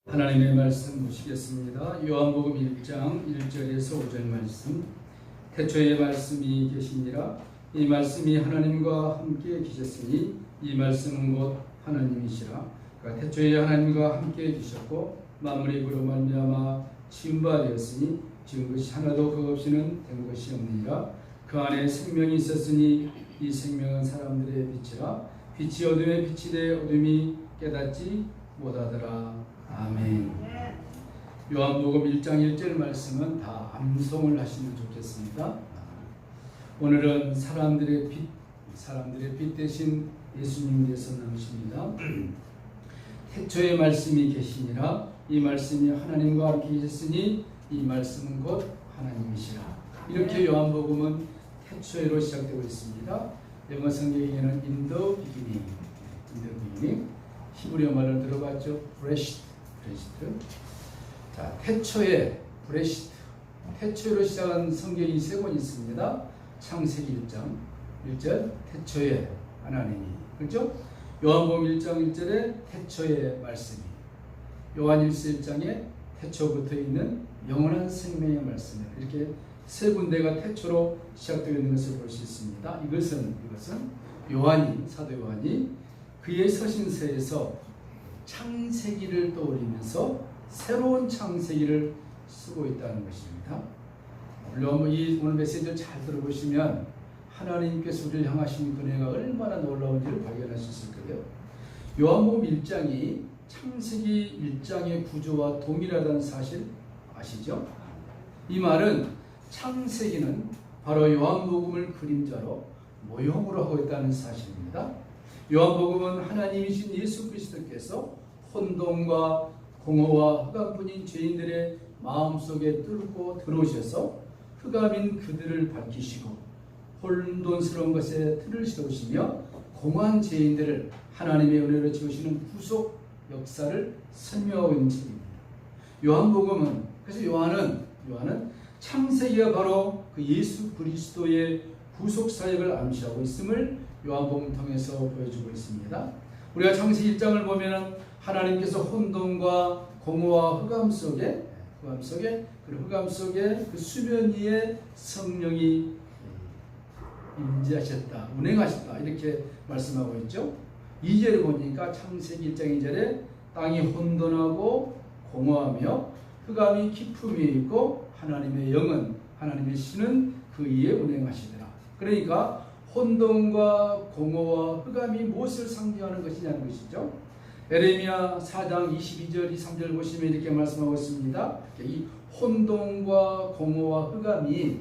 하나님의 말씀 보시겠습니다. 요한복음 1장 1절에서 5절 말씀. 태초에 말씀이 계시니라. 이 말씀이 하나님과 함께 계셨으니 이 말씀은 곧 하나님이시라. 그러니까 태초에 하나님과 함께 계셨고 만물이 그로 말미암아 지은 바 되었으니 지은 것이 하나도 그 없이는 된 것이 없느니라. 그 안에 생명이 있었으니 이 생명은 사람들의 빛이라. 빛이 어둠에 빛이 되어 어둠이 깨닫지 못하더라. 아멘. 요한복음 1장 1절 말씀은 다 암송을 하시면 좋겠습니다. 오늘은 사람들의 빛 대신 예수님께서 나오십니다. 태초에 말씀이 계시니라. 이 말씀이 하나님과 함께 계셨으니 이 말씀은 곧 하나님이시라. 이렇게 요한복음은 태초에로 시작되고 있습니다. 영어 성경에는 in the beginning, 히브리어 말을 들어봤죠? 브레시트. 자, 태초에 브레시트, 태초로 시작한 성경이 세 권 있습니다. 창세기 1절 태초에 하나님이, 그렇죠? 요한복음 1장 1절에 태초에 말씀이, 요한 1서 1장에 태초부터 있는 영원한 생명의 말씀, 이렇게 세 군데가 태초로 시작되어 있는 것을 볼 수 있습니다. 이것은 사도 요한이 그의 서신서에서 창세기를 떠올리면서 새로운 창세기를 쓰고 있다는 것입니다. 물론 오늘 메시지를 잘 들어보시면 하나님께서 우리를 향하신 은혜가 얼마나 놀라운지를 발견할 수 있을 거예요. 요한복음 1장이 창세기 1장의 구조와 동일하다는 사실 아시죠? 이 말은 창세기는 바로 요한복음을 그림자로 모형으로 하고 있다는 사실입니다. 요한복음은 하나님이신 예수 그리스도께서 혼돈과 공허와 흑암뿐인 죄인들의 마음속에 뚫고 들어오셔서 흑암인 그들을 밝히시고 혼돈스러운 것에 틀을 세우시며 공허한 죄인들을 하나님의 은혜로 지으시는 구속 역사를 설명하고 있는 책입니다. 요한복음은, 그래서 요한은 창세기가 바로 그 예수 그리스도의 구속 사역을 암시하고 있음을 요한복음 통해서 보여주고 있습니다. 우리가 창세기 1장을 보면 하나님께서 혼돈과 공허와 흑암 속에 그 수면 위에 성령이 임재하셨다, 운행하셨다, 이렇게 말씀하고 있죠. 2절에 보니까 창세기 1장 2절에 땅이 혼돈하고 공허하며 흑암이 깊음 위에 있고 하나님의 영은, 하나님의 신은 그 위에 운행하시더라. 그러니까 혼돈과 공허와 흑암이 무엇을 상징하는 것이냐는 것이죠. 에레미야 4장 22절 23절 보시면 이렇게 말씀하고 있습니다. 이 혼돈과 공허와 흑암이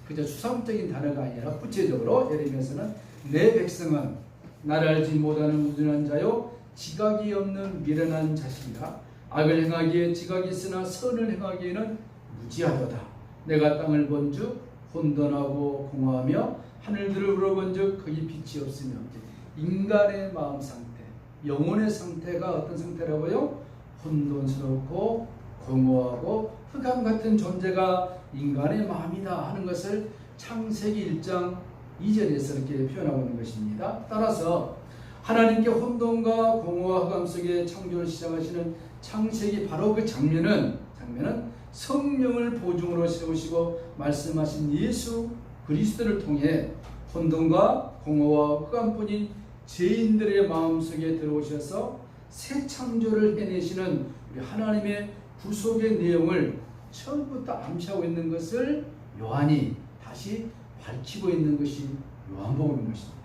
그저 추상적인 단어가 아니라 구체적으로 에레미야서는 내 백성은 나를 알지 못하는 우둔한 자요 지각이 없는 미련한 자식이라. 악을 행하기에 지각이 있으나 선을 행하기에는 무지하도다. 내가 땅을 본즉 혼돈하고 공허하며 하늘들을 우러본즉 거기 빛이 없으며. 인간의 마음 상태, 영혼의 상태가 어떤 상태라고요? 혼돈스럽고 공허하고 흑암 같은 존재가 인간의 마음이다 하는 것을 창세기 1장 2절에서 이렇게 표현하고 있는 것입니다. 따라서 하나님께 혼돈과 공허와 흑암 속에 창조를 시작하시는 창세기 바로 그 장면은 성령을 보증으로 세우시고 말씀하신 예수 그리스도를 통해 혼돈과 공허와 흑암뿐인 죄인들의 마음속에 들어오셔서 새 창조를 해내시는 우리 하나님의 구속의 내용을 처음부터 암시하고 있는 것을 요한이 다시 밝히고 있는 것이 요한복음인 것입니다.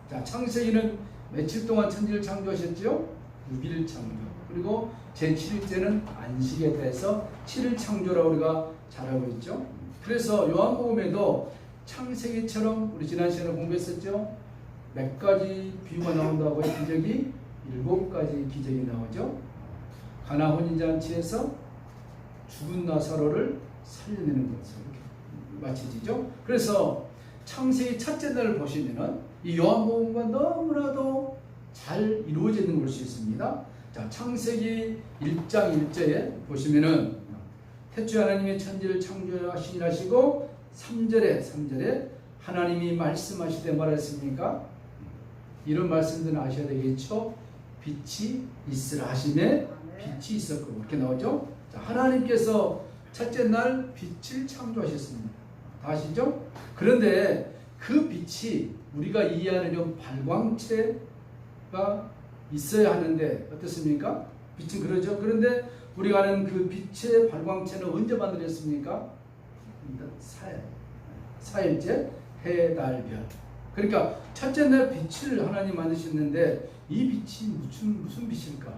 자, 창세기는 며칠 동안 천지를 창조하셨죠? 6일 창조. 그리고 제7일째는 안식에 대해서 7일 창조라고 우리가 잘 알고 있죠. 그래서 요한복음에도 창세기처럼 우리 지난 시간에 공부했었죠. 몇 가지 비유가 나온다고 해 기적이 7가지 기적이 나오죠. 가나 혼인잔치에서 죽은 나사로를 살려내는 것으로 마치지죠. 그래서 창세기 첫째 날을 보시면은 이 요한복음과 너무나도 잘 이루어져 있는 걸 볼 수 있습니다. 자, 창세기 1장 1절에 보시면은 태초에 하나님의 천지를 창조하시고 3절에 하나님이 말씀하시되 말했습니까? 이런 말씀들은 아셔야 되겠죠. 빛이 있으라 하시매 빛이 있었고 이렇게 나오죠. 자, 하나님께서 첫째 날 빛을 창조하셨습니다. 다 아시죠? 그런데 그 빛이 우리가 이해하는 이런 발광체가 있어야 하는데 어떻습니까? 빛은 그러죠. 그런데 우리가 아는 그 빛의 발광체는 언제 만들었습니까? 사일째 해, 달, 별. 그러니까 첫째 날 빛을 하나님 만드셨는데 이 빛이 무슨 빛일까?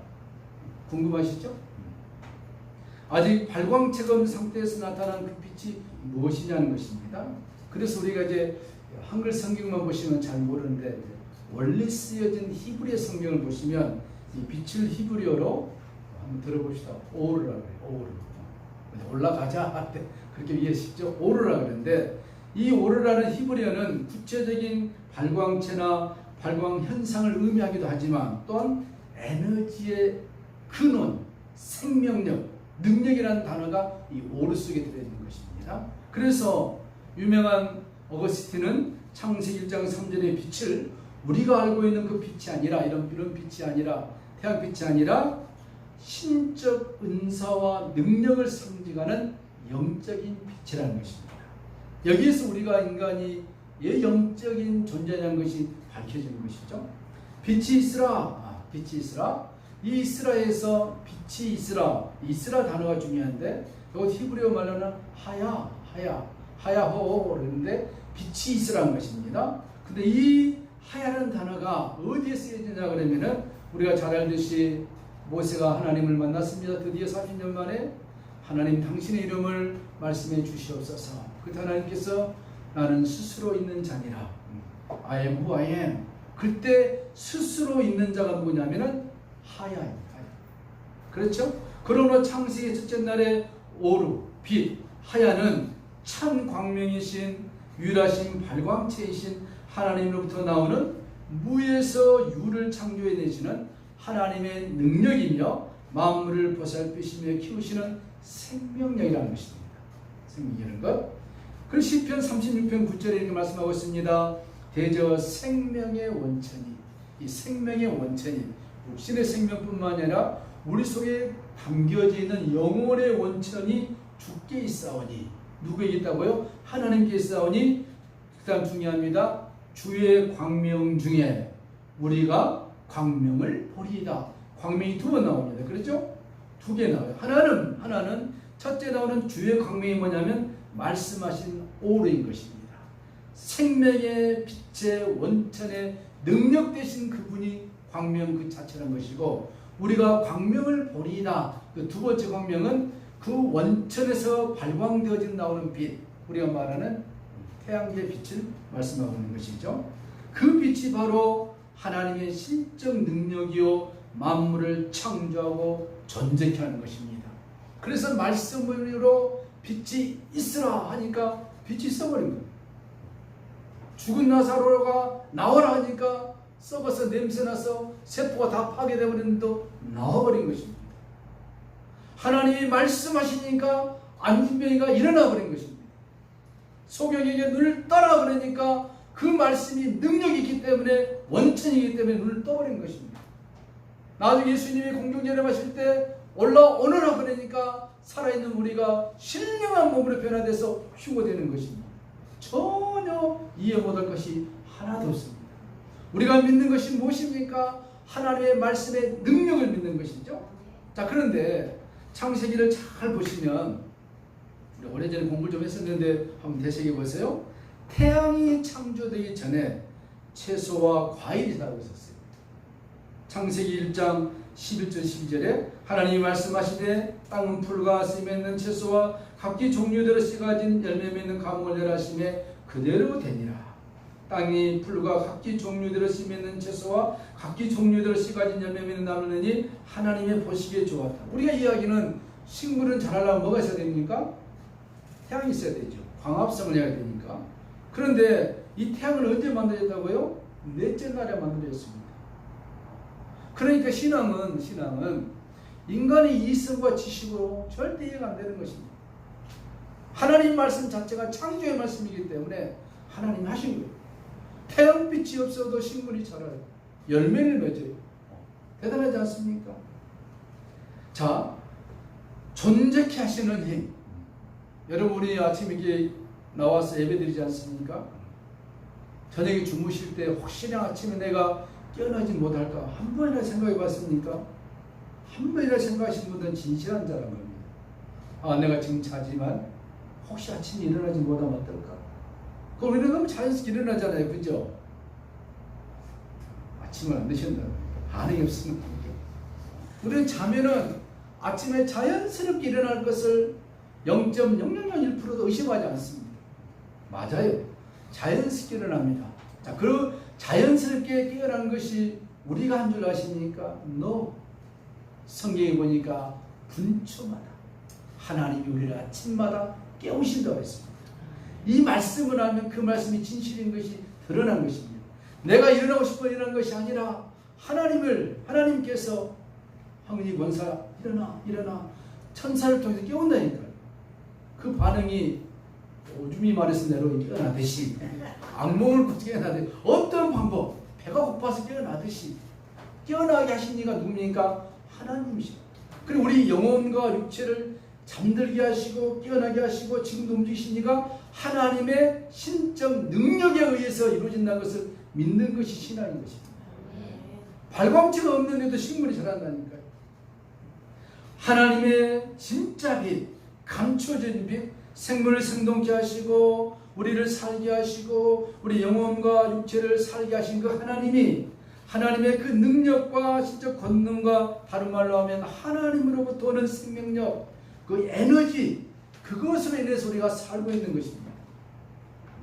궁금하시죠? 아직 발광체가 없는 상태에서 나타난 그 빛이 무엇이냐는 것입니다. 그래서 우리가 이제 한글 성경만 보시면 잘 모르는데 원래 쓰여진 히브리어 성경을 보시면 이 빛을 히브리어로 한번 들어봅시다. 오르라 그래요. 오르. 올라가자 그렇게 이해 쉽죠? 오르라 그러는데 이 오르라는 히브리어는 구체적인 발광체나 발광 현상을 의미하기도 하지만 또한 에너지의 근원, 생명력, 능력이라는 단어가 이 오르 속에 들어있는 것입니다. 그래서 유명한 어거스틴은 창세기 1장 3절의 빛을 우리가 알고 있는 그 빛이 아니라 이런 빛이 아니라 태양빛이 아니라 신적 은사와 능력을 상징하는 영적인 빛이라는 것입니다. 여기에서 우리가 인간이 왜 영적인 존재라는 것이 밝혀지는 것이죠. 빛이 있으라. 빛이 있으라. 이 있으라에서 빛이 있으라 단어가 중요한데 이것 히브리어 말로는 하야호 그러는데 빛이 있으라는 것입니다. 근데 이 하야라는 단어가 어디에 쓰여지냐 그러면은 우리가 잘 알듯이 모세가 하나님을 만났습니다. 드디어 40년 만에 하나님 당신의 이름을 말씀해 주시옵소서. 그때 하나님께서 나는 스스로 있는 자니라. I am who I am. 그때 스스로 있는 자가 누구냐면은 하야입니다. 그렇죠? 그러므로 창세기 첫째 날에 오르, 빛, 하야는 참 광명이신 유일하신 발광체이신 하나님으로부터 나오는 무에서 유를 창조해내시는 하나님의 능력이며 만물을 보살피시며 키우시는 생명력이라는 것입니다. 생명이라는 것. 그리고 시편 36편 9절에 이렇게 말씀하고 있습니다. 대저 생명의 원천이, 이 생명의 원천이 육신의 생명뿐만 아니라 우리 속에 담겨져 있는 영혼의 원천이 주께 있사오니. 누구에게 있다고요? 하나님께 있사오니. 그 다음 중요합니다. 주의 광명 중에 우리가 광명을 보리이다. 광명이 두 번 나옵니다. 그렇죠? 두 개 나와요. 하나는 첫째 나오는 주의 광명이 뭐냐면 말씀하신 오르인 것입니다. 생명의 빛의 원천의 능력 되신 그분이 광명 그 자체라는 것이고 우리가 광명을 보리이다. 그 두 번째 광명은 그 원천에서 발광되어진 나오는 빛, 우리가 말하는 태양의 빛을 말씀하고 있는 것이죠. 그 빛이 바로 하나님의 신적 능력이요 만물을 창조하고 존재케 하는 것입니다. 그래서 말씀으로 빛이 있으라 하니까 빛이 있어버린 거예요. 죽은 나사로가 나오라 하니까 썩어서 냄새나서 세포가 다 파괴되어버리는데 나와버린 것입니다. 하나님이 말씀하시니까 안진병이가 일어나버린 것입니다. 소경에게 눈을 떠라 그러니까 그 말씀이 능력이 있기 때문에 원천이기 때문에 눈을 떠버린 것입니다. 나중에 예수님이 공중제례하실 때 올라오너라 그러니까 살아있는 우리가 신령한 몸으로 변화돼서 휴거되는 것입니다. 전혀 이해 못할 것이 하나도 없습니다. 우리가 믿는 것이 무엇입니까? 하나님의 말씀의 능력을 믿는 것이죠. 자, 그런데 창세기를 잘 보시면 우리 오래전에 공부를 좀 했었는데 한번 되새겨 보세요. 태양이 창조되기 전에 채소와 과일이 살고 있었어요. 창세기 1장 11절 12절에 하나님이 말씀하시되 땅은 풀과 씨 맺는 채소와 각기 종류대로 씨 가진 열매 맺는 가공을 내라 하시매 그대로 되니라. 땅이 풀과 각기 종류대로 씨 맺는 채소와 각기 종류대로 씨 가진 열매 맺는 나무느니 하나님의 보시기에 좋았다. 우리가 이야기는 식물은 자라려면 뭐가 있어야 됩니까? 태양이 있어야 되죠. 광합성을 해야 되니까. 그런데 이 태양은 언제 만들어졌다고요? 넷째 날에 만들어졌습니다. 그러니까 신앙은 인간의 이성과 지식으로 절대 이해가 안 되는 것입니다. 하나님 말씀 자체가 창조의 말씀이기 때문에 하나님이 하신 거예요. 태양빛이 없어도 식물이 자라요. 열매를 맺어요. 대단하지 않습니까? 자, 존재케 하시는 힘. 여러분 우리 아침에 이렇게 나와서 예배드리지 않습니까? 저녁에 주무실 때 혹시나 아침에 내가 깨어나지 못할까 한 번이나 생각해 봤습니까? 한 번이나 생각하신 분들은 진실한 자란 겁니다. 아, 내가 지금 자지만 혹시 아침에 일어나지 못하면 어떨까? 그럼 우리는 너무 자연스럽게 일어나잖아요. 그죠? 아침을 안 드신다. 반응이 없습니다. 우리는 자면은 아침에 자연스럽게 일어날 것을 0.0001%도 의심하지 않습니다. 맞아요. 자연스럽게 일어납니다. 자, 그 자연스럽게 깨어난 것이 우리가 한 줄 아십니까? No. 성경에 보니까 분초마다 하나님이 우리를 아침마다 깨우신다고 했습니다. 이 말씀을 하면 그 말씀이 진실인 것이 드러난 것입니다. 내가 일어나고 싶어 일어난 것이 아니라 하나님께서 황은희 권사 일어나 천사를 통해서 깨운다니까요. 그 반응이 오줌이 말해서 내로 깨어나듯이 악몽을 꾸고 깨어나듯이 어떤 방법 배가 고파서 깨어나듯이 깨어나게 하신 이가 누굽니까? 하나님이시죠. 그리고 우리 영혼과 육체를 잠들게 하시고 깨어나게 하시고 지금도 움직이신 이가 하나님의 신적 능력에 의해서 이루어진다는 것을 믿는 것이 신앙인 것입니다. 발광체가 없는데도 식물이 자란다니까요. 하나님의 진짜 빛, 감춰진 빛, 생물을 생동케 하시고 우리를 살게 하시고 우리 영혼과 육체를 살게 하신 그 하나님이 하나님의 그 능력과 신적 권능과 다른 말로 하면 하나님으로부터 오는 생명력, 그 에너지, 그것으로 인해서 우리가 살고 있는 것입니다.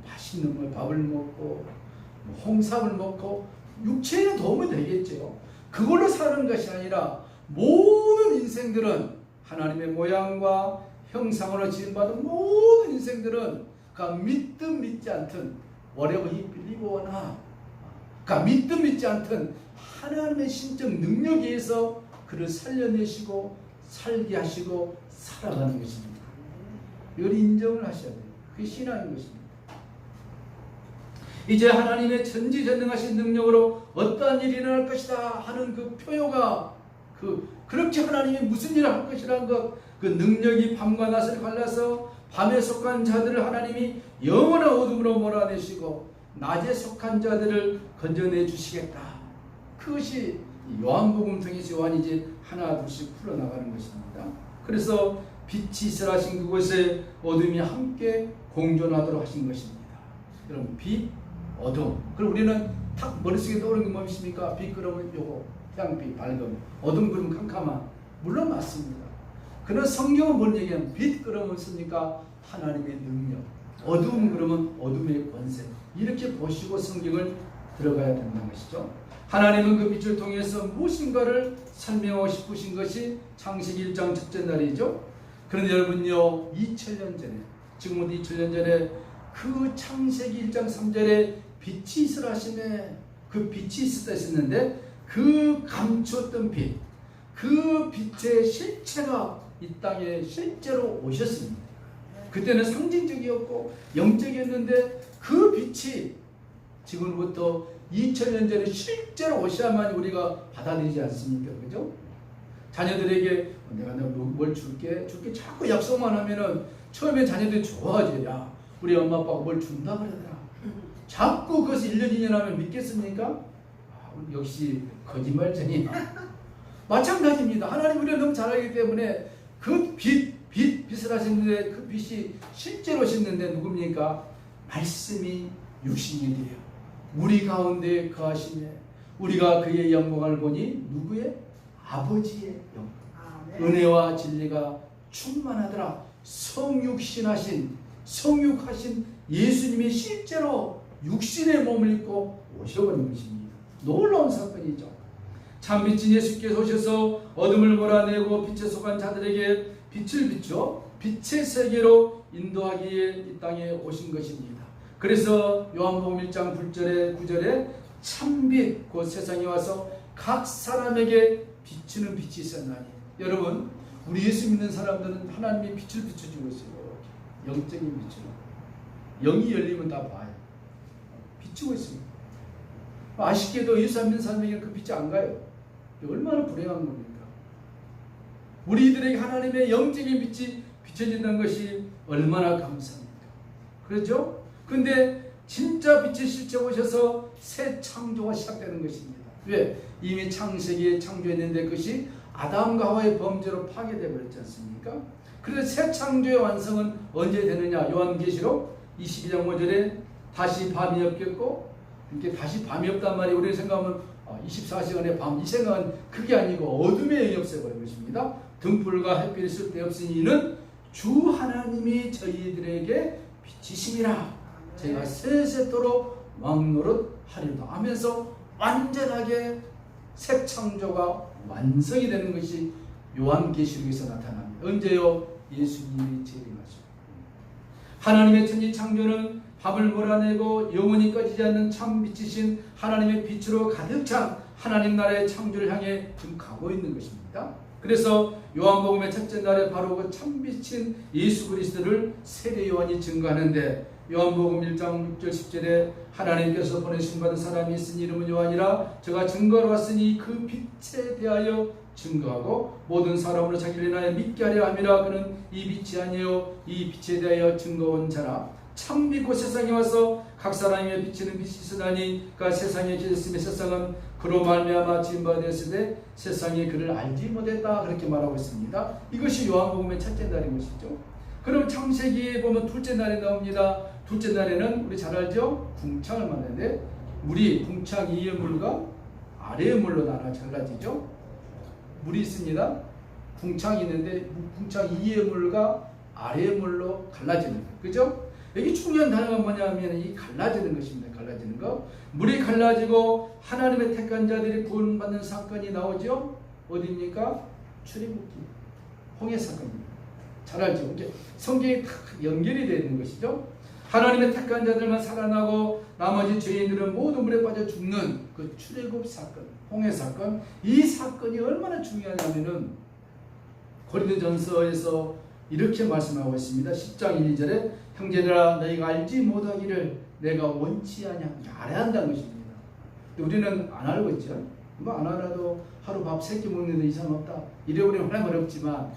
맛있는 걸 밥을 먹고 홍삼을 먹고 육체에 도움이 되겠죠. 그걸로 사는 것이 아니라 모든 인생들은 하나님의 모양과 형상으로 지음받은 모든 인생들은 믿든 믿지 않든 whatever he believe or not, 믿든 믿지 않든 하나님의 신적 능력에 의해서 그를 살려내시고 살게 하시고 살아가는 것입니다. 이걸 인정을 하셔야 돼요. 그게 신앙인 것입니다. 이제 하나님의 전지전능하신 능력으로 어떠한 일이 일어날 것이다 하는 그 표효가 그렇게 하나님이 무슨 일을 할 것이라는 것, 그 능력이 밤과 낮을 갈라서 밤에 속한 자들을 하나님이 영원한 어둠으로 몰아내시고 낮에 속한 자들을 건져내 주시겠다. 그것이 요한복음 통해서 요한이 이제 하나 둘씩 풀어나가는 것입니다. 그래서 빛이 있으라 하신 그곳에 어둠이 함께 공존하도록 하신 것입니다. 여러분, 빛, 어둠. 그럼 우리는 탁 머릿속에 떠오르는 게 뭡니까? 빛 그러면 요거 태양빛 밝음, 어둠 그러면 캄캄한. 물론 맞습니다. 그러나 성경은 뭘 얘기하면 빛 그러면 씁니까? 하나님의 능력. 어둠 그러면 어둠의 권세. 이렇게 보시고 성경을 들어가야 된다는 것이죠. 하나님은 그 빛을 통해서 무엇인가를 설명하고 싶으신 것이 창세기 1장 첫째 날이죠. 그런데 여러분요, 2000년 전에, 지금부터 2000년 전에 그 창세기 1장 3절에 빛이 있으라 하시네. 그 빛이 있었다 했었는데 그 감추었던 빛, 그 빛의 실체가 이 땅에 실제로 오셨습니다. 그때는 상징적이었고 영적이었는데 그 빛이 지금부터 2000년 전에 실제로 오셔야만 우리가 받아들이지 않습니까? 그죠? 자녀들에게 내가 뭘 줄게 자꾸 약속만 하면은 처음에 자녀들이 좋아하지. 야, 우리 엄마 아빠가 뭘 준다 그러더라. 자꾸 그것을 1년 2년 하면 믿겠습니까? 역시 거짓말쟁이. 마찬가지입니다. 하나님 우리를 너무 잘 알기 때문에 그 빛을 하셨는데 그 빛이 실제로 오셨는데 누굽니까? 말씀이 육신이 돼요. 우리 가운데 거하시네. 우리가 그의 영광을 보니 누구의? 아버지의 영광. 은혜와 진리가 충만하더라. 성육하신 예수님이 실제로 육신의 몸을 입고 오셔버린 것입니다. 놀라운 사건이죠. 참빛인 예수께서 오셔서 어둠을 몰아내고 빛에 속한 자들에게 빛을 비춰 빛의 세계로 인도하기에 이 땅에 오신 것입니다. 그래서 요한복음 1장 9절에 참빛 곧 세상에 와서 각 사람에게 비추는 빛이 있었나니. 여러분, 우리 예수 믿는 사람들은 하나님의 빛을 비춰주고 있어요. 영적인 빛으로. 영이 열리면 다 봐요. 비추고 있습니다. 아쉽게도 예수 안 믿는 사람에게 그 빛이 안 가요. 얼마나 불행한 겁니까? 우리들에게 하나님의 영적인 빛이 비춰진다는 것이 얼마나 감사합니까? 그렇죠? 근데 진짜 빛이 실제 오셔서 새 창조가 시작되는 것입니다. 왜? 이미 창세기에 창조했는데 그것이 아담과 하와의 범죄로 파괴되어 버렸지 않습니까? 그래서 새 창조의 완성은 언제 되느냐? 요한계시록 22장 5절에 다시 밤이 없겠고, 이렇게 다시 밤이 없단 말이 우리 생각하면 24시간의 밤, 이 생각은 그게 아니고 어둠의 영이 없애버린 것입니다. 등불과 햇빛이 쓸데없으니 이는 주 하나님이 저희들에게 빛이심이라 제가 세세토록 왕노릇 하리로다 하면서 완전하게 새 창조가 완성이 되는 것이 요한계시록에서 나타납니다. 언제요? 예수님이 재림하시고 하나님의 천지 창조는 밤을 몰아내고 영원히 꺼지지 않는 참 빛이신 하나님의 빛으로 가득 찬 하나님 나라의 창조를 향해 지금 가고 있는 것입니다. 그래서 요한복음의 첫째 날에 바로 그 참빛인 예수 그리스도를 세례 요한이 증거하는데 요한복음 1장 6절 10절에 하나님께서 보내신 받은 사람이 있으니 이름은 요한이라 저가 증거하러 왔으니 그 빛에 대하여 증거하고 모든 사람으로 자기를 인하여 믿게 하려 함이라. 그는 이 빛이 아니요 이 빛에 대하여 증거한 자라. 참 빛고 세상에 와서 각 사람에게 비치는 빛이 있으나니 그가 세상에 계셨으며 세상은 그로 말미암아 지은 바 되었으되 세상이 그를 알지 못했다. 그렇게 말하고 있습니다. 이것이 요한복음의 첫째 날인 것이죠. 그럼 창세기에 보면 둘째 날에 나옵니다. 둘째 날에는 우리 잘 알죠? 궁창을 만드는데 물이 궁창 위의 물과 아래의 물로 나눠 잘라지죠. 물이 있습니다. 궁창이 있는데 궁창 위의 물과 아래의 물로 갈라지는 거예요. 그죠? 여기 중요한 단어가 뭐냐면 이 갈라지는 것입니다. 갈라지는 거. 물이 갈라지고 하나님의 택한 자들이 구원받는 사건이 나오죠. 어디입니까? 출애굽기 홍해 사건입니다. 잘 알죠? 이제 성경이 다 연결이 되어 있는 것이죠. 하나님의 택한 자들만 살아나고 나머지 죄인들은 모두 물에 빠져 죽는 그 출애굽 사건, 홍해 사건. 이 사건이 얼마나 중요하냐면은 고린도전서에서 이렇게 말씀하고 있습니다. 10장 1절에 형제들아 너희가 알지 못하기를 내가 원치 아냐. 알아야 한다는 것입니다. 우리는 안 알고 있죠. 뭐 안 알아도 하루 밥 3끼 먹는 데 이상 없다. 이래 우리는 하나님 어렵지만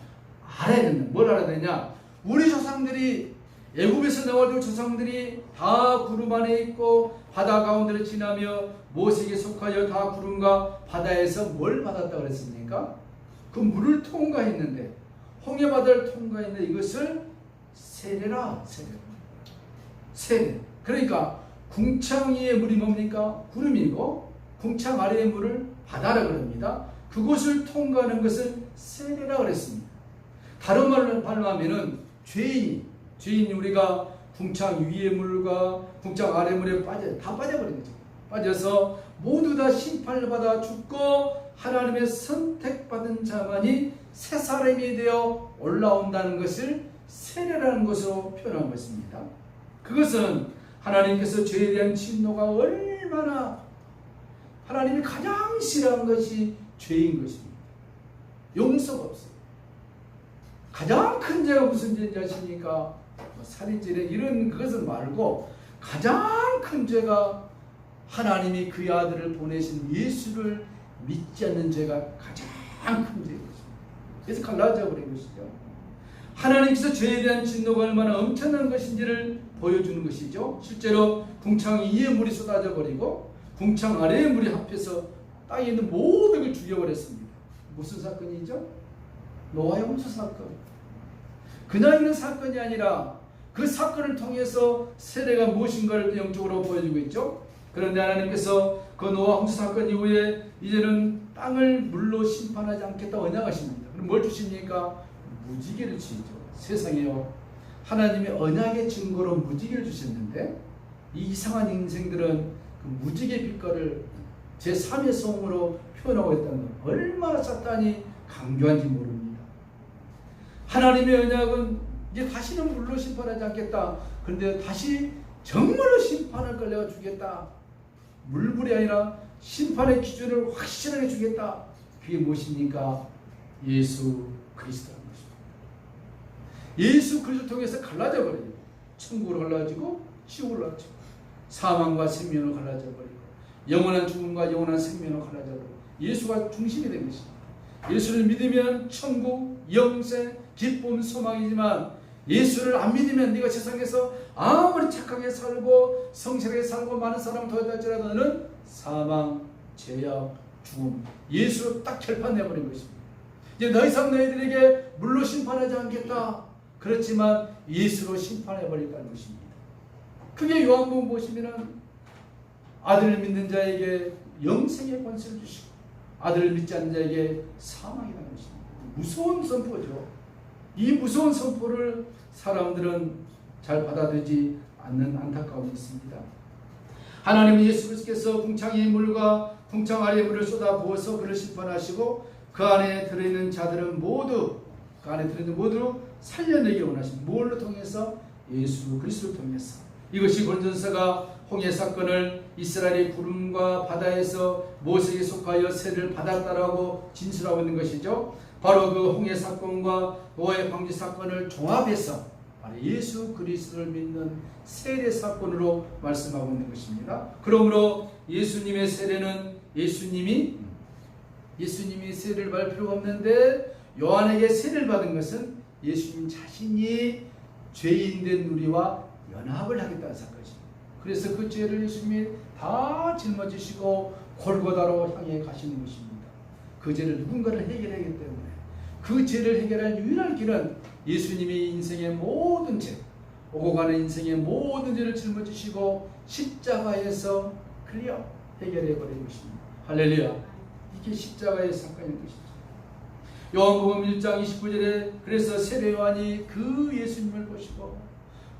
알아야 된다. 뭘 알아야 되냐? 우리 조상들이 애굽에서 나와도 조상들이 다 구름 안에 있고 바다 가운데를 지나며 모세에게 속하여 다 구름과 바다에서 뭘 받았다고 그랬습니까? 그 물을 통과했는데 홍해 바다를 통과했는데 이것을 세례라. 세례. 그러니까 궁창 위의 물이 뭡니까? 구름이고 궁창 아래의 물을 바다라 그럽니다. 그곳을 통과하는 것을 세례라 그랬습니다. 다른 말로 하면은 죄인이 우리가 궁창 위의 물과 궁창 아래 물에 다 빠져버린 거죠. 빠져서 모두 다 심판을 받아 죽고 하나님의 선택받은 자만이 새 사람이 되어 올라온다는 것을 세례라는 것으로 표현한 것입니다. 그것은 하나님께서 죄에 대한 진노가 얼마나 하나님이 가장 싫어하는 것이 죄인 것입니다. 용서가 없어요. 가장 큰 죄가 무슨 죄인지 아십니까? 살인죄 이런 그것은 말고 가장 큰 죄가 하나님이 그의 아들을 보내신 예수를 믿지 않는 죄가 가장 큰 죄인 것입니다. 그래서 갈라져 버린 것이죠. 하나님께서 죄에 대한 진노가 얼마나 엄청난 것인지를 보여주는 것이죠. 실제로 궁창 위에 물이 쏟아져 버리고 궁창 아래에 물이 합해서 땅에 있는 모든 걸 죽여버렸습니다. 무슨 사건이죠? 노아의 홍수 사건. 그냥 있는 사건이 아니라 그 사건을 통해서 세례가 무엇인가를 영적으로 보여주고 있죠. 그런데 하나님께서 그 노아 홍수 사건 이후에 이제는 땅을 물로 심판하지 않겠다 언약하십니다. 그럼 뭘 주십니까? 무지개를 주시죠. 세상에요. 하나님의 언약의 증거로 무지개를 주셨는데 이 이상한 인생들은 그 무지개 빛깔을 제3의 성으로 표현하고 있다는 것. 얼마나 사탄이 강조한지 모릅니다. 하나님의 언약은 이제 다시는 물로 심판하지 않겠다. 그런데 다시 정말로 심판할 걸 내가 주겠다. 물불이 아니라 심판의 기준을 확실하게 주겠다. 그게 무엇입니까? 예수 그리스도라는 것입니다. 예수 그리스도 통해서 갈라져 버려요. 천국으로 갈라지고 지옥으로 갈라지고 사망과 생명으로 갈라져 버리고 영원한 죽음과 영원한 생명으로 갈라져 버리고 예수가 중심이 된 것입니다. 예수를 믿으면 천국, 영생, 기쁨, 소망이지만 예수를 안 믿으면 네가 세상에서 아무리 착하게 살고 성실하게 살고 많은 사람을 도와야 할지라도 너는 사망, 죄악, 죽음, 예수로 딱 결판내버린 것입니다. 이제 더 이상 너희들에게 물로 심판하지 않겠다. 그렇지만 예수로 심판해버렸다는 것입니다. 그게 요한복음 보시면은 아들을 믿는 자에게 영생의 권세를 주시고 아들을 믿지 않는 자에게 사망이라는 것입니다. 무서운 선포죠. 이 무서운 선포를 사람들은 잘 받아들이지 않는 안타까움이 있습니다. 하나님은 예수 그리스도께서 궁창 위의 물과 궁창 아래의 물을 쏟아 부어서 그를 심판하시고 그 안에 들어있는 자들은 모두 살려내기 원하십니다. 뭘로 통해서? 예수 그리스도를 통해서. 이것이 고린도전서가 홍해 사건을 이스라엘의 구름과 바다에서 모세에게 속하여 세를 받았다라고 진술하고 있는 것이죠. 바로 그 홍해 사건과 노아의 방주 사건을 종합해서 바로 예수 그리스도를 믿는 세례 사건으로 말씀하고 있는 것입니다. 그러므로 예수님의 세례는 예수님이 세례를 받을 필요가 없는데 요한에게 세례를 받은 것은 예수님 자신이 죄인된 우리와 연합을 하겠다는 사건이죠. 그래서 그 죄를 예수님이 다 짊어지시고 골고다로 향해 가시는 것입니다. 그 죄를 누군가를 해결하기 때문에 그 죄를 해결할 유일한 길은 예수님이 인생의 모든 죄, 오고 가는 인생의 모든 죄를 짊어지시고 십자가에서 클리어 해결해 버리는 것입니다. 할렐루야. 이게 십자가의 사건인 것이죠. 요한복음 1장 29절에 그래서 세례 요한이 그 예수님을 보시고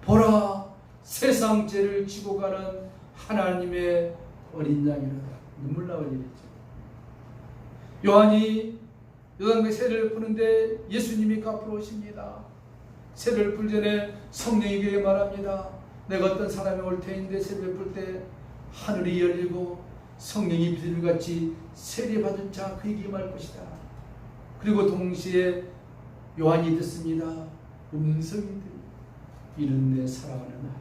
보라 세상 죄를 지고 가는 하나님의 어린 양이로다. 눈물 나올 일이죠. 요한이 요단강에 세례를 푸는데 예수님이 그 앞으로 오십니다. 세례를 풀 전에 성령에게 말합니다. 내가 어떤 사람이 올 테인데 세례를 풀 때 하늘이 열리고 성령이 비둘기같이 세례받은 자 그에게 말 것이다. 그리고 동시에 요한이 듣습니다. 음성이 들립니다. 이는 내 사랑하는 아들이다.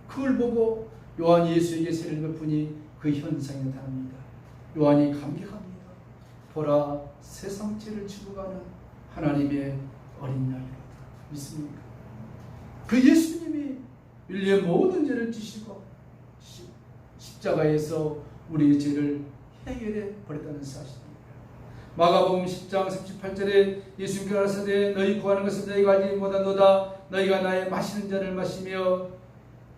그걸 보고 요한이 예수에게 세례를 베푸니 그 현상이 나타납니다. 요한이 감격합니다. 보라 세상 죄를 지고 가는 하나님의 어린 양이로다. 믿습니까? 그 예수님이 인류의 모든 죄를 지시고 십자가에서 우리의 죄를 해결해 버렸다는 사실입니다. 마가복음 10장 38절에 예수님께서 가라사대 너희 구하는 것을 너희가 알지 못하노다. 너희가 나의 마시는 잔을 마시며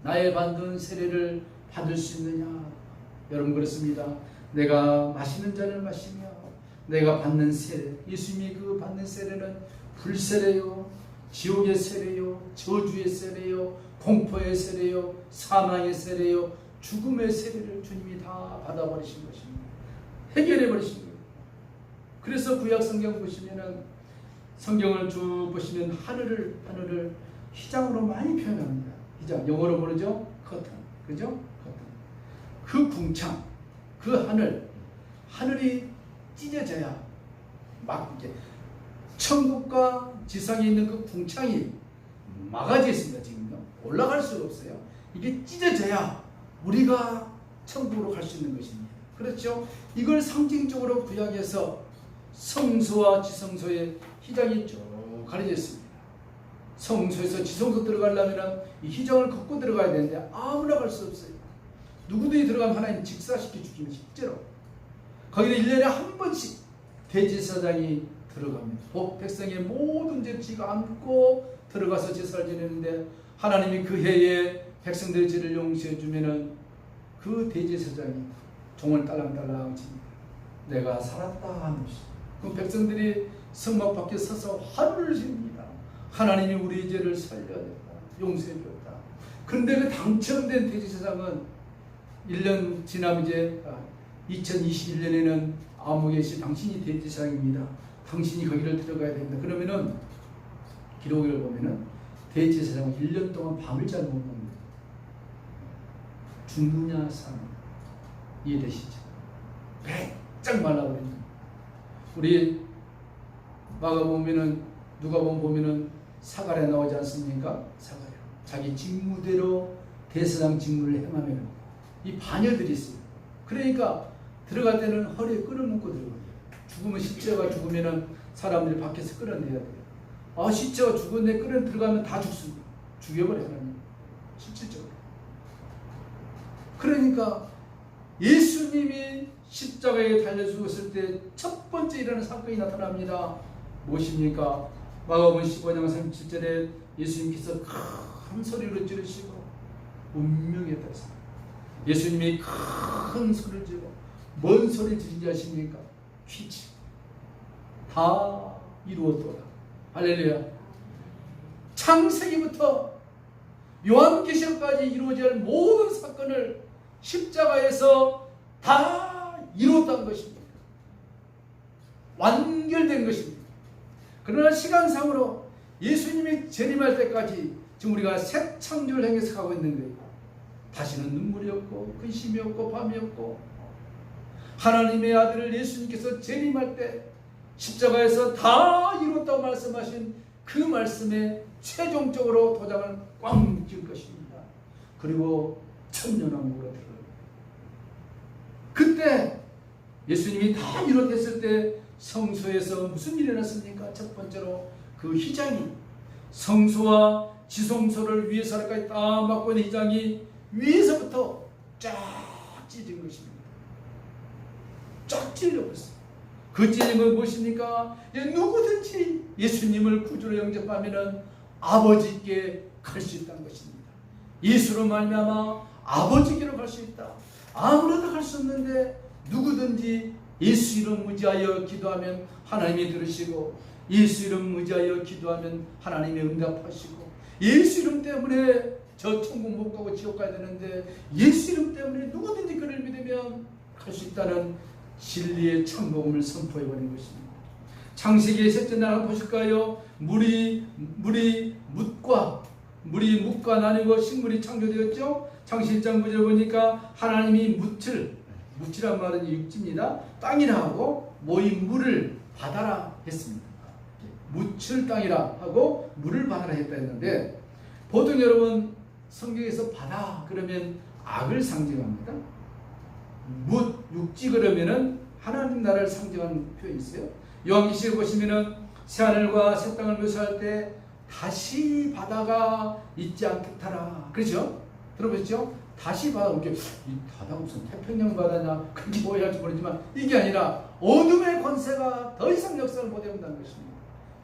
나의 받는 세례를 받을 수 있느냐. 여러분 그렇습니다. 내가 마시는 잔을 마시며 내가 받는 세례, 예수님이 그 받는 세례는 불세례요, 지옥의 세례요, 저주의 세례요, 공포의 세례요, 사망의 세례요, 죽음의 세례를 주님이 다 받아버리신 것입니다. 해결해 버리신 거예요. 그래서 구약 성경 보시면은 성경을 쭉 보시면 하늘을 휘장으로 많이 표현합니다. 휘장, 영어로 부르죠? 커튼, 그죠? 커튼. 그 궁창, 그 하늘이 찢어져야 막 이렇게 천국과 지상에 있는 그 궁창이 막아져 있습니다. 지금요. 올라갈 수가 없어요. 이게 찢어져야 우리가 천국으로 갈 수 있는 것입니다. 그렇죠? 이걸 상징적으로 구약에서 성소와 지성소의 휘장이 쭉 가려져 있습니다. 성소에서 지성소 들어가려면 이 휘장을 걷고 들어가야 되는데 아무나 갈 수 없어요. 누구든지 들어가면 하나님 직사시켜 주기는 실제로. 거기는 1년에 한 번씩 대제사장이 들어갑니다. 백성의 모든 죄를 지가 안고 들어가서 제사를 지내는데 하나님이 그 해에 백성들의 죄를 용서해 주면은 그 대제사장이 종을 딸랑딸랑 칩니다. 내가 살았다 하는 것이. 그 백성들이 성막 밖에 서서 하루를 줍니다. 하나님이 우리의 죄를 살려냈다. 용서해 줬다. 그런데 그 당첨된 대제사장은 1년 지나면 이제 2021년에는 아무개시 당신이 대제사장입니다. 당신이 거기를 들어가야 됩니다. 그러면은 기록을 보면은 대제사장은 1년 동안 밤을 잘 못 먹는다. 죽느냐 사느냐 이해되시죠? 배짱 말라버립니다. 우리 마가보면은 누가복음 보면은 사가랴 나오지 않습니까? 사가랴 자기 직무대로 대제사장 직무를 행하면 이 반열들이 있어요. 그러니까 들어갈 때는 허리에 끈을 묶고 들어가요. 죽으면 십자가 죽으면은 사람들이 밖에서 끌어내야 돼요. 아, 시체가 죽었네. 끌어 들어가면 다 죽여버려요, 하나님. 실질적으로. 그러니까 예수님이 십자가에 달려 죽었을 때 첫 번째 일어나는 사건이 나타납니다. 무엇입니까? 마가복음 15장 37절에 예수님께서 큰 소리로 지르시고 운명했다 했습니다. 예수님이 큰 소리를 지르고 뭔 소리 지르는지 아십니까? 퀴즈. 다 이루었도다. 할렐루야. 창세기부터 요한계시록까지 이루어질 모든 사건을 십자가에서 다 이루었다는 것입니다. 완결된 것입니다. 그러나 시간상으로 예수님이 재림할 때까지 지금 우리가 새 창조를 행해서 가고 있는 거예요. 다시는 눈물이 없고 근심이 없고 밤이 없고, 하나님의 아들을 예수님께서 재림할 때 십자가에서 다 이루었다고 말씀하신 그 말씀에 최종적으로 도장을 꽝 찍을 것입니다. 그리고 천년왕국으로 들어가요. 그때 예수님이 다 이루어졌을 때 성소에서 무슨 일이 일어났습니까? 첫 번째로 그 휘장이, 성소와 지성소를 위에서까지 딱 막고 있는 휘장이 위에서부터 쫙 찢은 것입니다. 쫙 찢어버렸어요. 그 찢은 건 무엇입니까? 누구든지 예수님을 구주로 영접하면 아버지께 갈 수 있다는 것입니다. 예수로 말미암아 아버지께로 갈 수 있다. 아무나도 갈 수 없는데 누구든지 예수 이름 의지하여 기도하면 하나님이 들으시고, 예수 이름 의지하여 기도하면 하나님이 응답하시고, 예수 이름 때문에 저 천국 못 가고 지옥 가야 되는데 예수 이름 때문에 누구든지 그를 믿으면 갈 수 있다는 진리의 참복음을 선포해버린 것입니다. 창세기의 셋째 날 한번 보실까요? 물이 묵과 나뉘고 식물이 창조되었죠. 창세기 1장 9절 보니까 하나님이 묵이란 말은 육지입니다. 땅이라 하고 모인 물을 받아라 했습니다. 묵을 땅이라 하고 물을 받아라 했다 했는데, 보통 여러분 성경에서 바다 그러면 악을 상징합니다. 육지 그러면은 하나님 나라를 상징하는 표현이 있어요. 요한계시록 보시면은 새하늘과 새 땅을 묘사할 때 다시 바다가 있지 않겠더라. 그렇죠? 들어보셨죠? 다시 바다, 이게 이 바다가 무슨 태평양 바다냐 그게 뭐야 할지 모르지만 이게 아니라 어둠의 권세가 더 이상 역사를 못 해본다는 것입니다.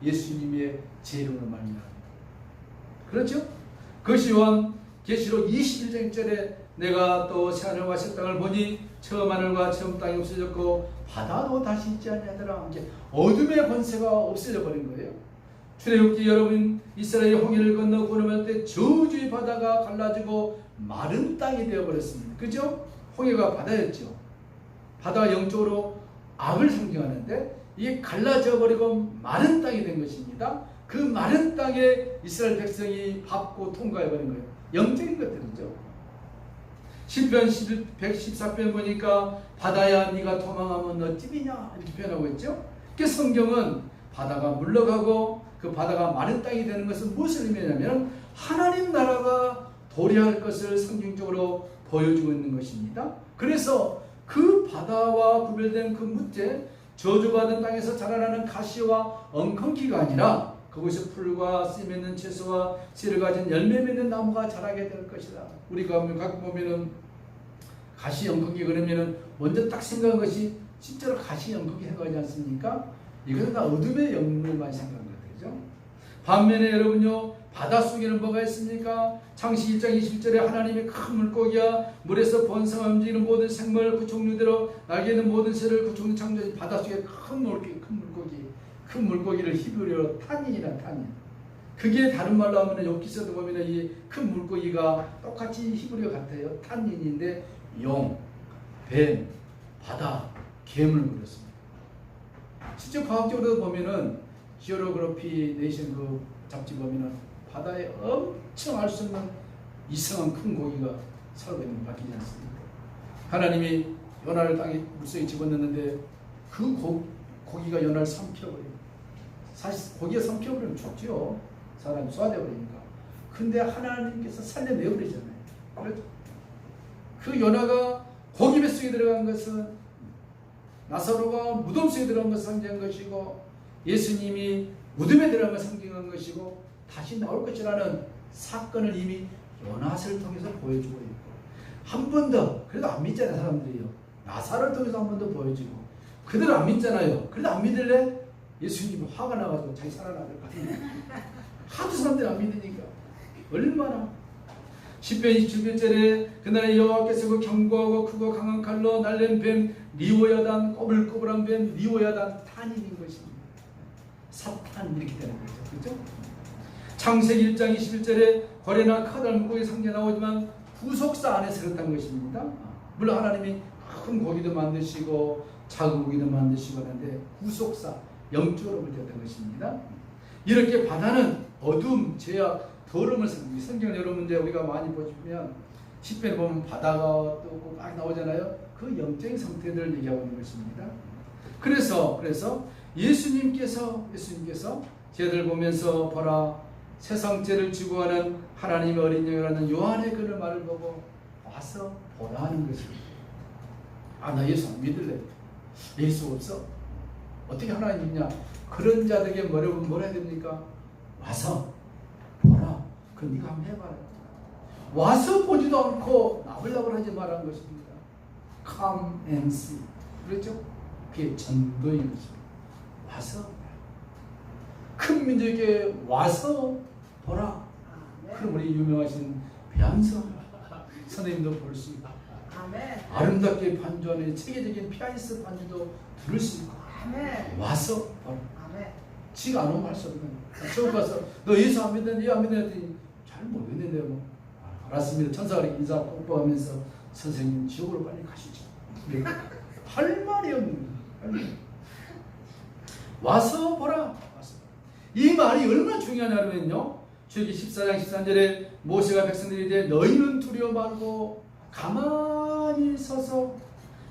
예수님의 재림으로 말미암아. 그렇죠? 그것이 요한계시록 21장 1절에 내가 또 새하늘과 새 땅을 보니 처음 하늘과 처음 땅이 없어졌고 바다도 다시 있지 아니하더라. 이제 어둠의 권세가 없어져 버린 거예요. 출애굽기 여러분 이스라엘이 홍해를 건너 구름할 때 저주의 바다가 갈라지고 마른 땅이 되어버렸습니다. 그죠? 홍해가 바다였죠. 바다가 영적으로 악을 상징하는데 이게 갈라져 버리고 마른 땅이 된 것입니다. 그 마른 땅에 이스라엘 백성이 밟고 통과해 버린 거예요. 영적인 것들이죠. 시편 114편 보니까 바다야 네가 도망하면 어찌비냐 이렇게 표현하고 있죠. 그 성경은 바다가 물러가고 그 바다가 마른 땅이 되는 것은 무엇을 의미하냐면 하나님 나라가 도래할 것을 상징적으로 보여주고 있는 것입니다. 그래서 그 바다와 구별된 그 무태, 저주받은 땅에서 자라나는 가시와 엉겅퀴가 아니라 그곳에 풀과 씨 맺는 채소와 씨를 가진 열매 맺는 나무가 자라게 될 것이다. 우리가 가끔 보면은 가시 엉겅퀴 그러면은 먼저 딱 생각한 것이 진짜로 가시 엉겅퀴 생각하지 않습니까? 이것은 다 어둠의 영물만 생각한 것들이죠. 반면에 여러분요, 바닷속에는 뭐가 있습니까? 창세기 1장 20절에 하나님의 큰 물고기야 물에서 번성하며 움직이는 모든 생물 그 종류대로 날개 있는 모든 새를 그 종류 창조해. 바닷속에 큰 물고기를 히브리어로 탄닌이란 탄닌. 그게 다른 말로 하면 욥기서도 보면 이 큰 물고기가 똑같이 히브리어 같아요. 탄닌인데 용, 뱀, 바다, 개물 그렇습니다. 실제 과학적으로 보면은 지오그래피 네이션 그 잡지 보면은 바다에 엄청 알 수 없는 이상한 큰 고기가 살고 있는 거 바뀌지 않습니까? 하나님이 요나를 땅에 물속에 집어넣는데 그 고기가 요나를 삼켜버려요. 사실 고기가 삼켜버리면 죽죠. 사람이 쏘아대버리니까. 근데 하나님께서 살려내버리잖아요. 그렇죠? 그 요나가 고기 뱃속에 들어간 것은 나사로가 무덤 속에 들어간 것을 상징한 것이고, 예수님이 무덤에 들어간 걸 상징한 것이고 다시 나올 것이라는 사건을 이미 요나스를 통해서 보여주고 있고, 한 번 더, 그래도 안 믿잖아요 사람들이요. 나사를 통해서 한 번 더 보여주고, 그대로 안 믿잖아요. 그래도 안 믿을래? 예수님이 화가 나가지고 자기 살아나야 될 것 같아요. 하도 사람들이 안 믿으니까. 얼마나. 10편 27절에 그날에 여호와께서 그 견고하고 크고 강한 칼로 날랜 뱀 리오야단, 꼬불꼬불한 뱀 리오야단 탄인인 것입니다. 사탄 이렇게 되는 거죠. 그렇죠? 창세기 1장 21절에 고래나 커다란 물고기 상징 나오지만 구속사 안에서 그렇다는 것입니다. 물론 하나님이 큰 고기도 만드시고 작은 고기도 만드시고 하는데 구속사, 영적으로 물렸던 것입니다. 이렇게 바다는 어둠, 죄악, 더러움을 성경 여러 문제 우리가 많이 보시면 10편에 보면 바다가 또 막 나오잖아요. 그 영적인 상태들을 얘기하고 있는 것입니다. 그래서 예수님께서 쟤들 보면서 보라, 세상죄를 지고 하는 하나님의 어린 양이라는 요한의 그 말을 보고 와서 보라 하는 것입니다. 아, 나 예수 안 믿을래. 예수 없어. 어떻게 하나님 믿냐? 그런 자들에게 뭐라 해야 됩니까? 와서 보라. 그럼 네가 한번 해봐라. 와서 보지도 않고 나불나불 하지 말라는 것입니다. Come and see. 그렇죠? 그게 전도인 것입니다. 와서 큰 민족에게 와서 보라. 그럼 우리 유명하신 배한성 선생님도 볼 수 있고, 아름답게 반주하는 체계적인 피아니스트 반주도 들을 수 있고, 와서 보라. 지가 안 오면 할 수 없는 거예요. 처음 가서 너 예수 안 믿는데 안 믿는데 잘 모르겠는데요. 뭐. 알았습니다. 천사가 인사 뽀뽀하면서 선생님 지옥으로 빨리 가시죠. 할 말이 없는 거예요. 와서 보라. 이 말이 얼마나 중요하냐면요, 출애굽기 14장 13절에 모세가 백성들이 이르되 너희는 두려워 말고 가만히 서서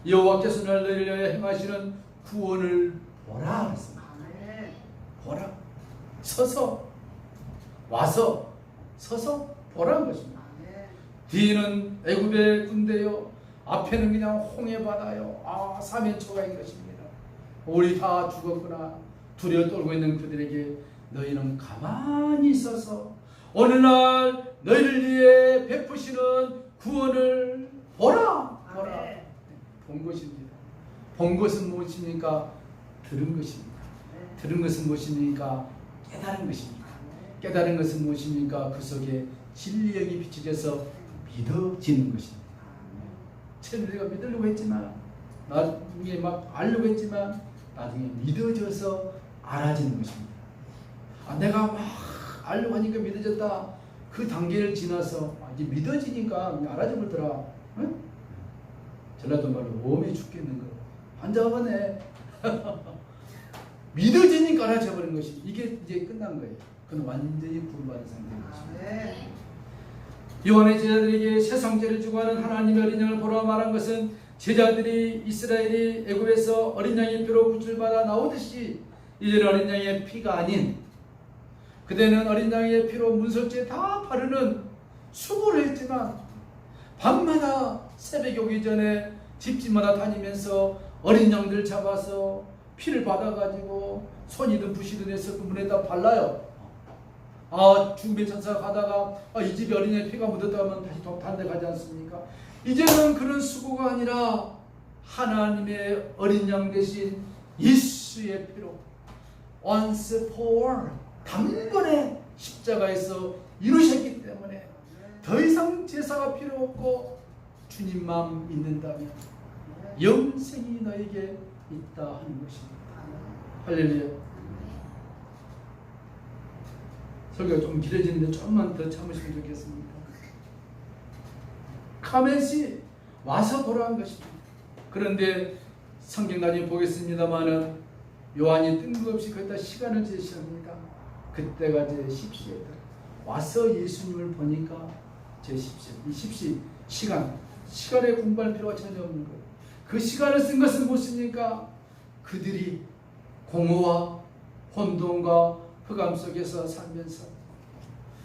여호와께서 너희를 위하여 행하시는 구원을 보라 그랬습니다. 보라. 서서, 와서 서서 보라는 것입니다. 뒤에는 애굽의 군대요, 앞에는 그냥 홍해 바다요. 아, 사면초가 있는 것입니다. 우리 다 죽었구나 두려워 떨고 있는 그들에게 너희는 가만히 있어서 어느 날 너희를 위해 베푸시는 구원을 보라. 본 것입니다. 본 것은 무엇입니까? 들은 것입니다. 들은 것은 무엇입니까? 깨달은 것입니다. 깨달은 것은 무엇입니까? 그 속에 진리력이 비춰져서 믿어지는 것입니다. 처음에 내가 믿으려고 했지만, 나중에 막 알려고 했지만 나중에 믿어져서 알아지는 것입니다. 아, 내가 막 알려고 하니까 믿어졌다. 그 단계를 지나서 이제 믿어지니까 알아져 버더라. 응? 전라도 말로 몸에 죽겠는 거. 환장하네. 믿어지니까 알아져 버린 것이, 이게 이제 끝난 거예요. 그건 완전히 구원받은 상태인 것입니다. 요한의 제자들에게 세상죄를 지고 하는 하나님의 어린 양을 보라 말한 것은, 제자들이 이스라엘이 애굽에서 어린 양의 피로 구출받아 나오듯이 이제는 어린 양의 피가 아닌, 그대는 어린 양의 피로 문설주에 다 바르는 수고를 했지만 밤마다 새벽에 오기 전에 집집마다 다니면서 어린 양들 잡아서 피를 받아가지고 손이든 붓이든 해서 그 문에다 발라요. 아, 죽음의 천사가 가다가 이 집에 어린이의 피가 묻었다 하면 다시 다른 데 가지 않습니까? 이제는 그런 수고가 아니라 하나님의 어린 양 대신 예수의 피로 once for all 단번에 십자가에서 이루셨기 때문에 더 이상 제사가 필요 없고 주님만 믿는다면 영생이 너에게 있다 하는 것입니다. 할렐루야. 설교가 좀 길어지는데 조금만 더 참으시면 좋겠습니다. 카멘시 와서 보라는 것입니다. 그런데 성경 나중에 보겠습니다만은 요한이 뜬금없이 거기다 시간을 제시합니다. 그때가 제 10시에다 와서 예수님을 보니까 제 10시, 이 10시 시간에 공부할 필요가 전혀 없는 거예요. 그 시간을 쓴 것은 무엇입니까? 그들이 공허와 혼돈과 흑암 속에서 살면서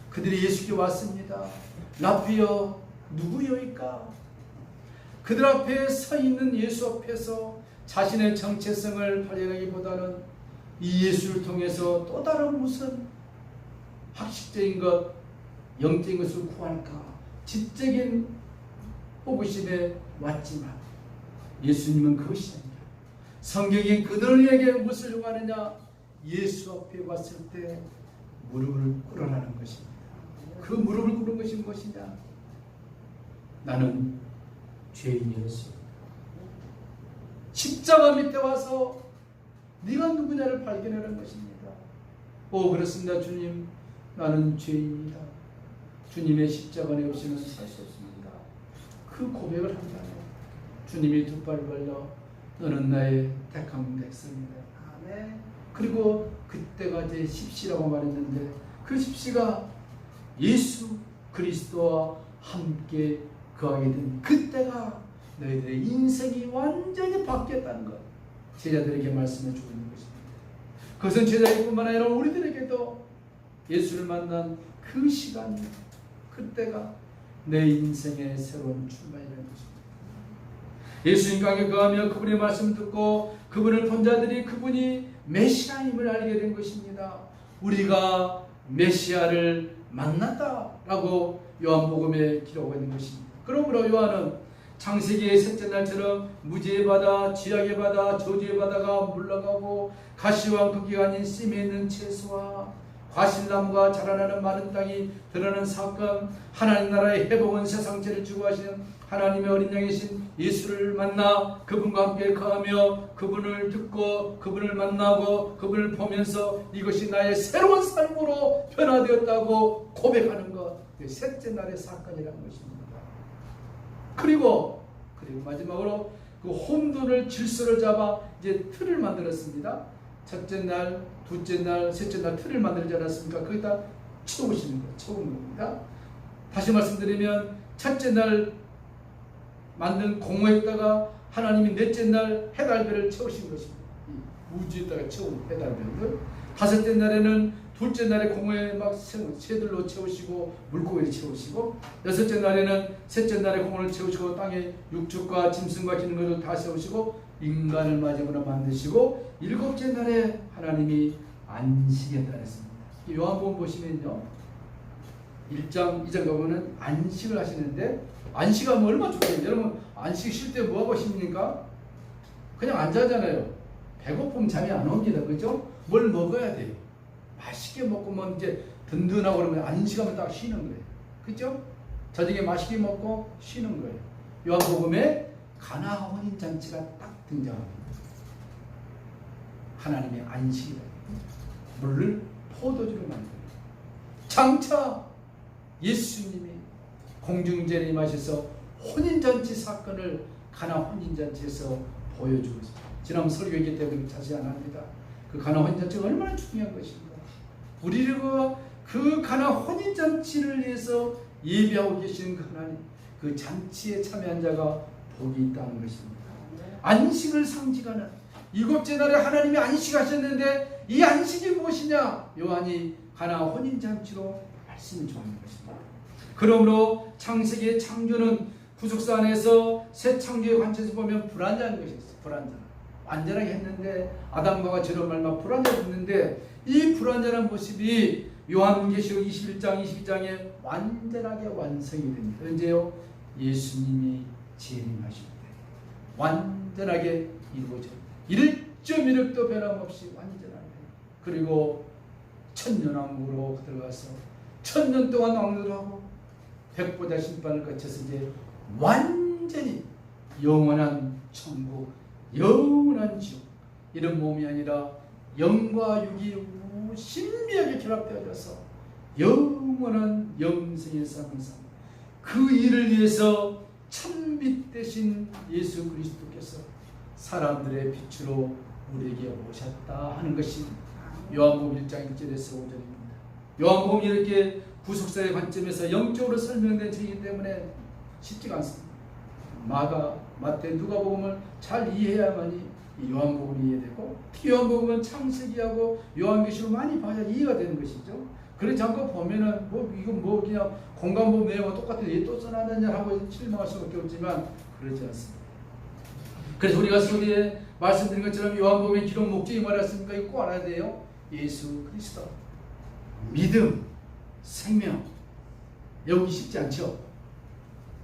그들이 예수께 왔습니다. 라피여 누구여이까? 그들 앞에 서 있는 예수 앞에서 자신의 정체성을 발견하기보다는 이 예수를 통해서 또 다른 무슨 학식적인 것, 영적인 것을 구할까? 지적인 호기심에 왔지만 예수님은 그것이 아니라 성경이 그들에게 무엇을 요구하느냐? 예수 앞에 왔을 때 무릎을 꿇으라는 것입니다. 그 무릎을 꿇은 것이 무엇이냐? 나는 죄인이었습니다. 십자가 밑에 와서 네가 누구냐를 발견하는 것입니다. 오, 그렇습니다. 주님, 나는 죄인이다. 주님의 십자가 내 없이는 살 수 없습니다. 그 고백을 한다면 주님이 두 발을 벌려 너는 나의 택한 백성이다. 아멘. 그리고 그때가 제 십시라고 말했는데 그 십시가 예수 그리스도와 함께 거하게 된 그때가 너희들의 인생이 완전히 바뀌었다는 것 제자들에게 말씀해 주고 있는 것입니다. 그것은 제자들뿐만 아니라 우리들에게도 예수를 만난 그 시간 그때가 내 인생의 새로운 출발이라는 것입니다. 예수님과 함께 거하며 그분의 말씀을 듣고 그분을 본 자들이 그분이 메시아임을 알게 된 것입니다. 우리가 메시아를 만났다라고 요한복음에 기록하고 있는 것입니다. 그러므로 요한은 창세기의 셋째 날처럼 무지의 바다, 쥐약의 바다, 저주의 바다가 물러가고 가시와 크기가 아닌 씀에 있는 채소와 과실나무가 자라나는 마른 땅이 드러나는 사건, 하나님 나라의 회복은 세상죄를 주고 하시는 하나님의 어린 양이신 예수를 만나 그분과 함께 거하며 그분을 듣고 그분을 만나고 그분을 보면서 이것이 나의 새로운 삶으로 변화되었다고 고백하는 것, 셋째 날의 사건이라는 것입니다. 그리고 마지막으로 그 혼돈을 질서를 잡아 이제 틀을 만들었습니다. 첫째 날, 둘째 날, 셋째 날 틀을 만들지 않았습니까? 거기다 채우시는 거예요. 채우는 겁니다. 다시 말씀드리면 첫째 날 만든 공허에다가 하나님이 넷째 날 해달별을 채우신 것입니다. 우주에다가 채운 해달별들. 다섯째 날에는 둘째 날에 공허에 막 새들로 채우시고 물고기를 채우시고, 여섯째 날에는 셋째 날에 공허를 채우시고 땅에 육축과 짐승과 기는 것을 다 채우시고 인간을 마지막으로 만드시고, 일곱째 날에 하나님이 안식에 따랐습니다. 요한복음 보시면요, 1장 2장 가보면 안식을 하시는데, 안식하면 얼마나 좋겠어요. 여러분 안식 쉴 때 뭐하고 싶습니까? 그냥 앉아잖아요. 배고프면 잠이 안 옵니다. 그죠? 뭘 먹어야 돼요. 맛있게 먹으면 이제 든든하고 그러면 안식하면 딱 쉬는 거예요. 그죠? 저녁에 맛있게 먹고 쉬는 거예요. 요한복음에 가나 혼인잔치가 딱 등장합니다. 하나님의 안식이다. 물을 포도주로 만들어요. 장차 예수님이 공중전에 임하셔서 혼인잔치 사건을 가나 혼인잔치에서 보여주고 있습니다. 지난 설교이기 때문에 자세히 안 합니다. 그 가나 혼인잔치가 얼마나 중요한 것인가. 우리가 그 가나 혼인잔치를 위해서 예배하고 계시는 그 하나님, 그 잔치에 참여한 자가 복이 있다는 것입니다. 안식을 상징하는 일곱째 날에 하나님이 안식하셨는데 이 안식이 무엇이냐? 요한이 가나 혼인잔치로 말씀을 주는 것입니다. 그러므로 창세기의 창조는 구속사 안에서 새 창조의 관점에서 보면 불완전한 것이었어요. 불완전. 완전하게 했는데 아담과 저런 말만 불완전했는데 이 불완전한 모습이 요한계시록 21장 22장에 완전하게 완성이 됩니다. 언제요? 예수님이 재림하실 때 완전하게 이루어져요. 1.1획도 변함없이 완전하게. 그리고 천년왕국으로 들어가서 1000년 동안 왕노하고 백보자 심판을 거쳐서 이제 완전히 영원한 천국, 영원한 지옥, 이런 몸이 아니라 영과 육이 신비하게 결합되어져서 영원한 영생의 상상, 그 일을 위해서 참빛 대신 예수 그리스도께서 사람들의 빛으로 우리에게 오셨다 하는 것이 요한복음 1장 1절에서 5절입니다. 요한복음이 이렇게 구속사의 관점에서 영적으로 설명된 책이기 때문에 쉽지가 않습니다. 마가, 마태, 누가복음을 잘 이해해야만이 요한복음이 이해되고, 요한복음은 창세기하고 요한계시록 많이 봐야 이해가 되는 것이죠. 그렇지 않고 보면은 이건 그냥 공간부 내용과 똑같은 얘 또 써놨느냐 하고 실망할 수밖에 없지만 그렇지 않습니다. 그래서 우리가 소리에 말씀드린 것처럼 요한복음의 기록 목적이 뭐랬습니까? 이거 꼭 알아야 돼요. 예수 그리스도. 믿음, 생명. 외우기 쉽지 않죠?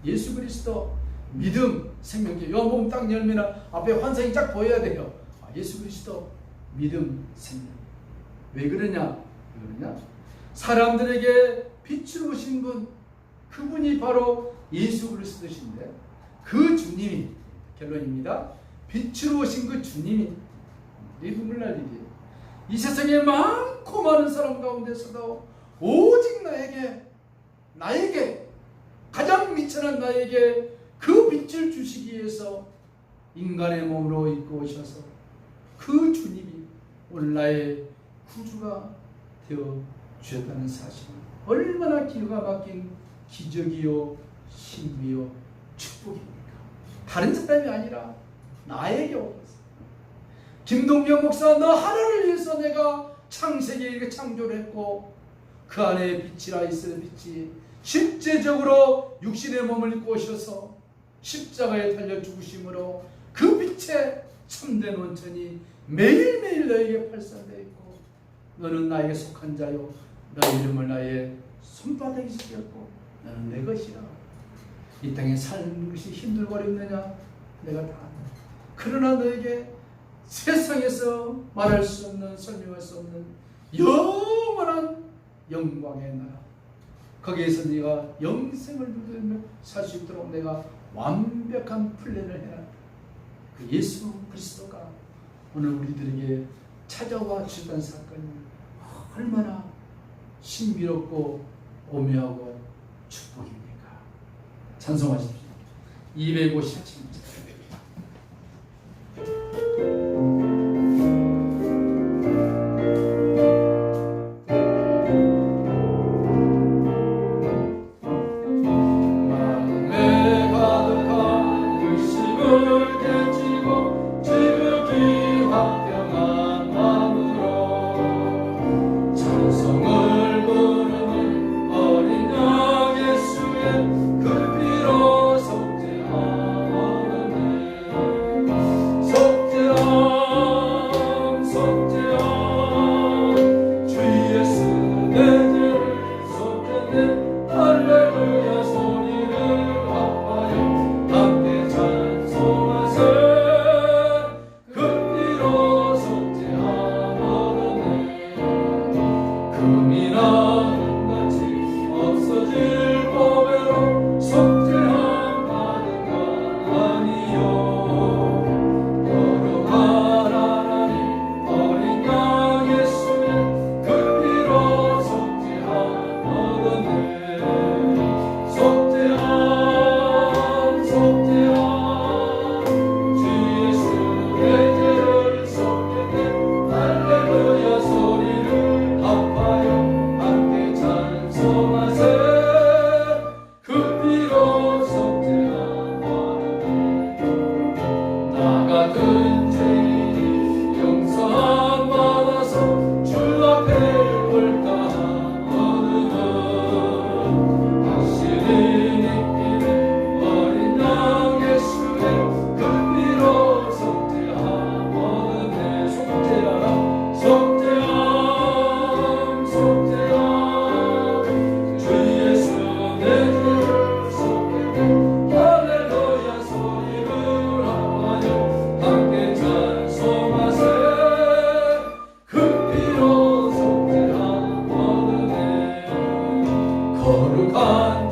예수 그리스도, 믿음, 생명. 요한복음 딱 열면 앞에 환상이 쫙 보여야 돼요. 예수 그리스도, 믿음, 생명. 왜 그러냐? 사람들에게 빛으로 오신 분, 그분이 바로 예수 그리스도신데, 그 주님이, 결론입니다. 빛으로 오신 그 주님이, 눈물 날 일이에요. 이 세상에 많고 많은 사람 가운데서도 오직 나에게 가장 미천한 나에게 그 빛을 주시기 위해서 인간의 몸으로 입고 오셔서 그 주님이 오늘 나의 구주가 되어 주셨다는 사실, 얼마나 기가 막힌 기적이요 신비요 축복입니까? 다른 사람이 아니라 나에게 오셨어. 김동경 목사, 너 하나를 위해서 내가 창세기에 창조를 했고 그 안에 빛이라 있을 빛이 실제적으로 육신의 몸을 입고 오셔서 십자가에 달려 죽으심으로 그 빛에 참된 원천이 매일매일 너에게 발산되어 있고, 너는 나에게 속한 자요, 너의 이름을 나의 손바닥에 새겼고 나는 내 것이라. 이 땅에 사는 것이 힘들고 어렵느냐? 내가 다 안다. 그러나 너에게 세상에서 말할 수 없는, 설명할 수 없는 영원한 영광의 나라, 거기에서 네가 영생을 누리며 살 수 있도록 내가 완벽한 플랜을 해놨다. 그 예수 그리스도가 오늘 우리들에게 찾아와 주셨다는 사건이 얼마나 신비롭고 오묘하고 축복입니까? 찬송하십시오. 257절. 거룩한